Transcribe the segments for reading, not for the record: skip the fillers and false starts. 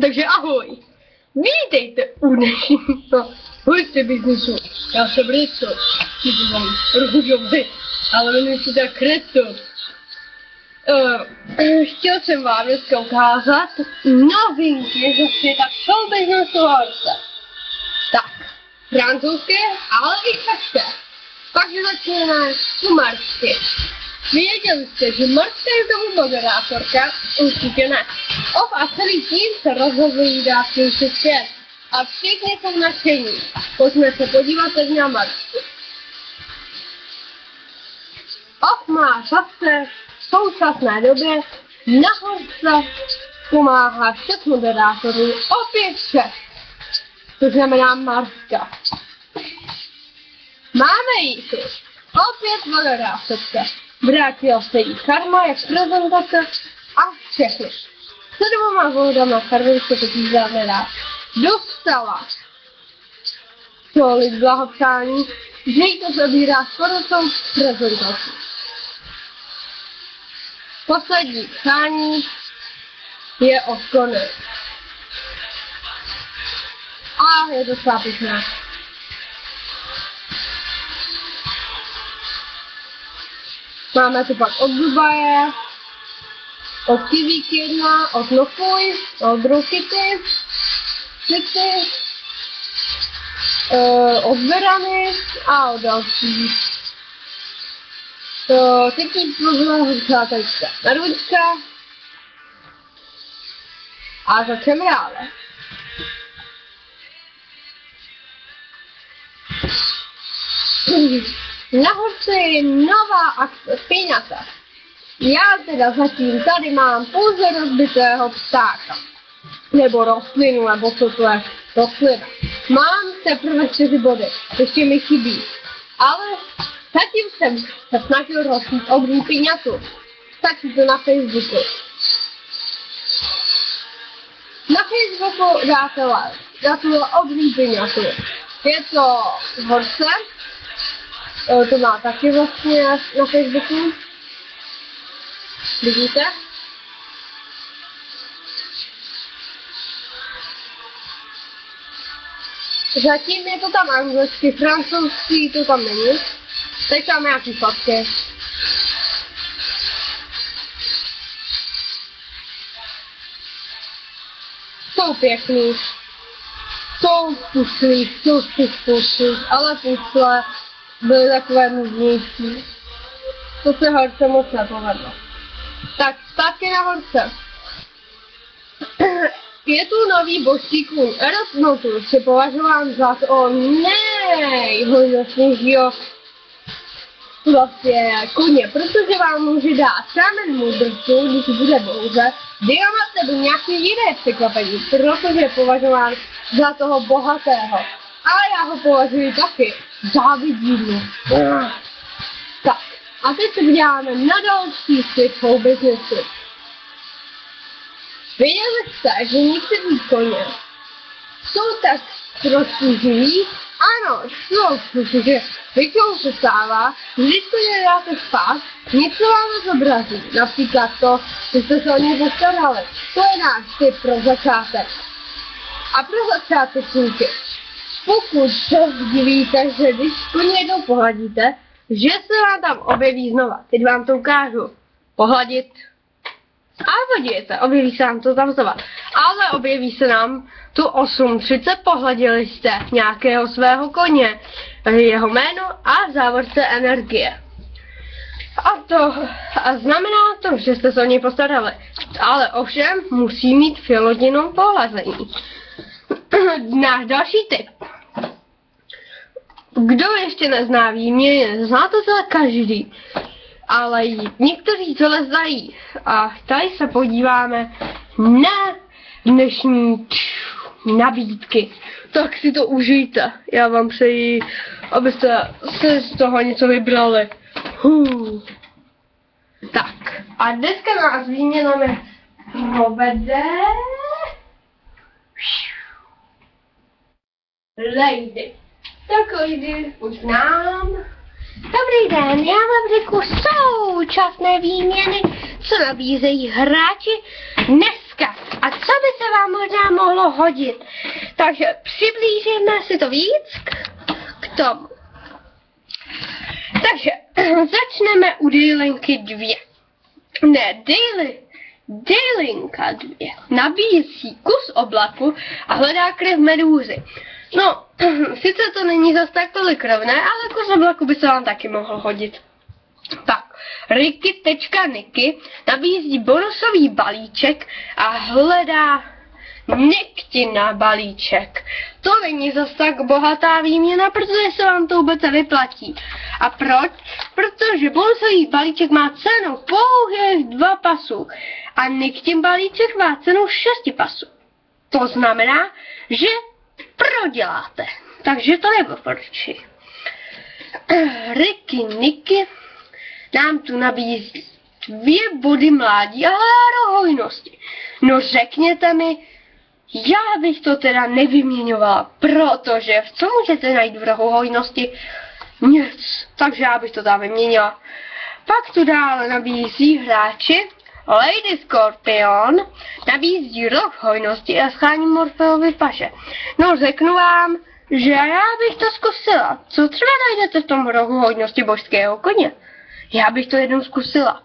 Takže ahoj, vítejte u dnešního hojce biznisu. Já jsem Rico, to vám rozhodně, ale jmenuji se tak Kristof. Chtěl jsem vám dneska ukázat novinky ze světa show businessu horce. Tak, francouzské, ale i české. Takže začneme u Marsky. Věděli jste, že Marska je tomu moderátorka? Určitě ne. A celý tým se rozhodl jí dát příště zpět. A všichni jsou nadšení. Pojďme se podívat teď na Marsku. Má zase v současné době na horce pomáhá 6 moderátorů, opět 6. To znamená Marska. Máme jí tu. Opět moderátorka. Vrátila se jí karma, jak prezentace a všechny. Se 2 volbama karmy se totiž dát nedá. Dostala tolik blahopřání, že jí to zabírá skoro celou prezentaci. Poslední přání je od konec. A je docela pěkná. Máme tu pak od Dubaje, od Kivík 1, od Nofuj, od Rokity, od Verany a od dalších. Teď jí pozvala teďka na ručka a začneme dále. Na horce je nová akce Piňata. Já teda zatím tady mám pouze rozbitého ptáka. Nebo rostlinu, nebo co to je rostlina. Mám teprve 4 body, ještě mi chybí. Ale zatím jsem se snažil rozbít obrý piňatu. Stačí to na Facebooku. Na Facebooku dáte like. Já tu obrý piňatu. Je to z horce. To má taky vlastně na Facebooku. Vidíte? Zatím je to tam anglicky, francouzský to tam není. Teď tam nějaký fotky. Jsou pěkný. Jsou puslí, ale pusle byly takové nudnější. To se horce moc nepovedlo. Tak, zpátky na horce. Je tu nový boží kůň Eratnotus, je považován za to nejhojnostnějšího vlastně koně, protože vám může dát kámen mudrců, když bude bouře, diamant nebo nějaký jiné překvapení, protože je považován za toho bohatého. Ale já ho považuji taky za vidínu. Tak, a teď se podíváme na další svět show businessu. Věděli jste, že někteří koně jsou tak trošku živí? Ano, jsou, protože většinou se stává, když koně dáte spát, něco vám zobrazí. Například to, že jste se o ně postarali. To je náš tip pro začátek. A pro začátečníky. Pokud se divíte, že když koně jednou pohladíte, že se vám tam objeví znova. Teď vám to ukážu. Pohladit. A podívejte, objeví se nám to tam znova. Ale objeví se nám tu 8:30, pohladili jste nějakého svého koně, jeho jméno a závorce energie. A znamená to, že jste se o něj postarali. Ale ovšem musí mít filotinou pohlazení. Náš další tip. Kdo ještě nezná výměny, zná to za každý. Ale někteří to neznají. A tady se podíváme na dnešní nabídky. Tak si to užijte. Já vám přeji, abyste se z toho něco vybrali. Tak. A dneska nás výměnami provede Lady. Tak Lady, už nám. Dobrý den, já vám řeknu současné výměny, co nabízejí hráči dneska. Dneska, a co by se vám možná mohlo hodit? Takže přiblížíme si to víc k tomu. Takže začneme u Dejlinky 2. Ne, Dejlinka 2 nabízí kus oblaku a hledá krev medúzy. No, sice to není zas tak tolik rovné, ale kus oblaku by se vám taky mohl hodit. Tak, Ricky.Nicky nabízí bonusový balíček a hledá Nektina balíček. To není zas tak bohatá výměna, protože se vám to vůbec nevyplatí. A proč? Protože bonusový balíček má cenu pouhých 2 pasů a Nektin balíček má cenu 6 pasů. To znamená, že proděláte. Takže to nedoporučuji. Nicky nám tu nabízí 2 body mládí a hojnosti. No řekněte mi, já bych to teda nevyměňovala, protože v co můžete najít v rohu hojnosti? Nic, takže já bych to tam vyměnila. Pak tu dále nabízí hráči Lady Scorpion, nabízí roh hojnosti a schání Morfeovy paže. No řeknu vám, že já bych to zkusila. Co třeba najdete v tom rohu hojnosti božského koně? Já bych to jednou zkusila.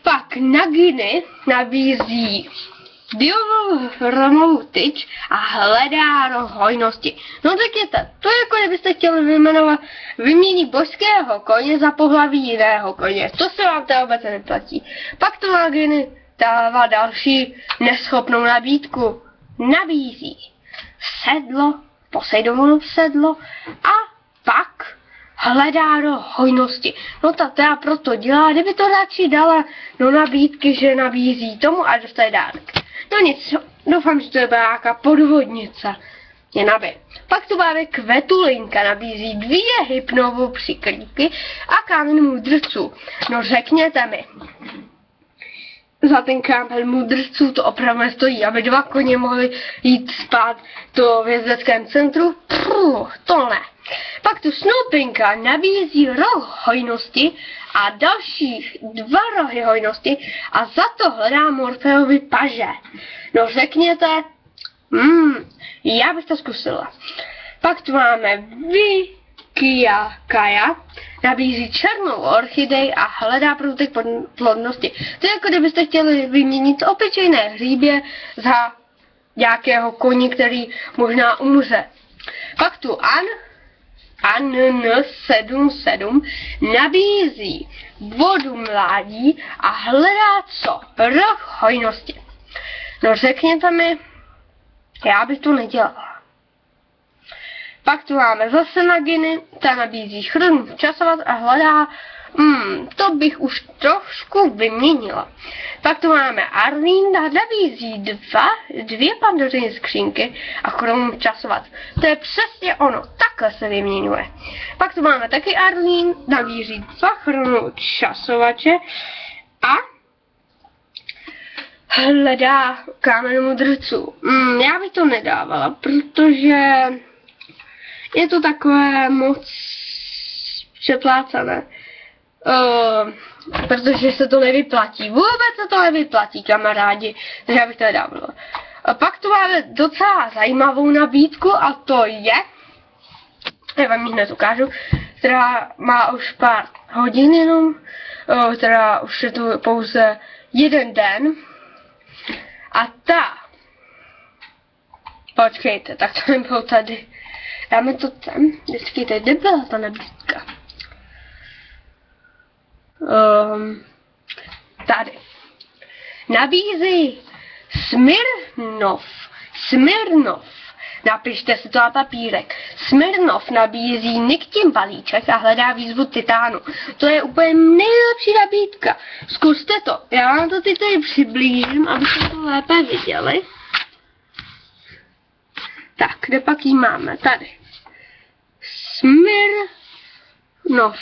Pak Naginy nabízí diovou hromovou tyč a hledá roh hojnosti. No řekněte, to je jako kdybyste chtěli vyměnit božského koně za pohlaví jiného koně. To se vám to vůbec neplatí. Pak to Naginy dává další neschopnou nabídku. Nabízí sedlo, Poseidonovo sedlo a pak hledá roh hojnosti. No ta teda proto dělá, kdyby to radši dala do nabídky, že nabízí tomu a dostane dárek. No nic, doufám, že to je nějaká podvodnice. Je nabě. Pak tu máme Kvetulinka, nabízí 2 hypnovou přikrývky a kámen mudrců. No řekněte mi, za ten kámen mudrců to opravdu nestojí, aby 2 koně mohli jít spát do vězeckém centru? To ne. Pak tu Snoopinka nabízí roh hojnosti a dalších 2 rohy hojnosti a za to hledá Morfeovy paže. No řekněte, já bych to zkusila. Pak tu máme Kaja, nabízí černou orchidej a hledá průtek plodnosti. To je jako kdybyste chtěli vyměnit obyčejné hříbě za nějakého koně, který možná umře. Pak tu Ann77 nabízí vodu mládí a hledá co? Roh hojnosti. No řekněte mi, já bych to nedělala. Pak tu máme zase Naginy, ta nabízí chrnu časovat a hledá, to bych už trošku vyměnila. Pak tu máme Arlene, nabízí 2 pandořiny skřínky a chronu časovat. To je přesně ono, takhle se vyměňuje. Pak tu máme taky Arlene, nabízí 2 chronu časovače a hledá kámen mudrců. Já bych to nedávala, protože je to takové moc přeplácané. Protože se to nevyplatí. Vůbec se to nevyplatí, kamarádi. Takže já bych to nedávala. A pak tu máme docela zajímavou nabídku a to je, já vám ji hned ukážu, která má už pár hodin jenom, která už je tu pouze 1 den. A ta, počkejte, tak to nebylo tady. Dáme to tam, počkejte, kde byla ta nabídka? Tady. Nabízí Smirnov. Napište si to na papírek. Smirnov nabízí Nektin balíček a hledá výzvu titánu. To je úplně nejlepší nabídka. Zkuste to. Já vám to teď tady přiblížím, abyste to lépe viděli. Tak, kde pak jí máme? Tady. Smirnov.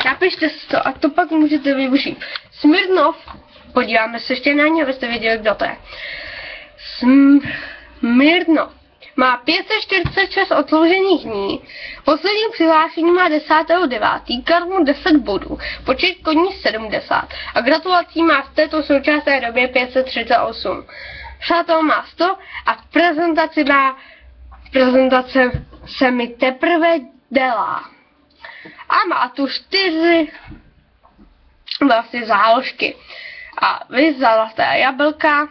Napište si to a to pak můžete využít. Smirnov. Podíváme se ještě na ně, abyste věděli, kdo to je. Smirnov má 546 odsloužených dní, poslední přihlášení má 10.9., karmu 10 bodů, počet koní 70 a gratulací má v této současné době 538. Přátel má 100 a prezentace se mi teprve dělá. A má tu 4 vlastně záložky. A vy zalaté jablka,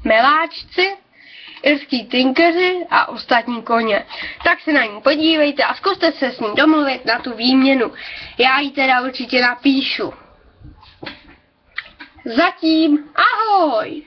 miláčci, irský tinkeři a ostatní koně. Tak se na ní podívejte a zkuste se s ní domluvit na tu výměnu. Já ji teda určitě napíšu. Zatím ahoj!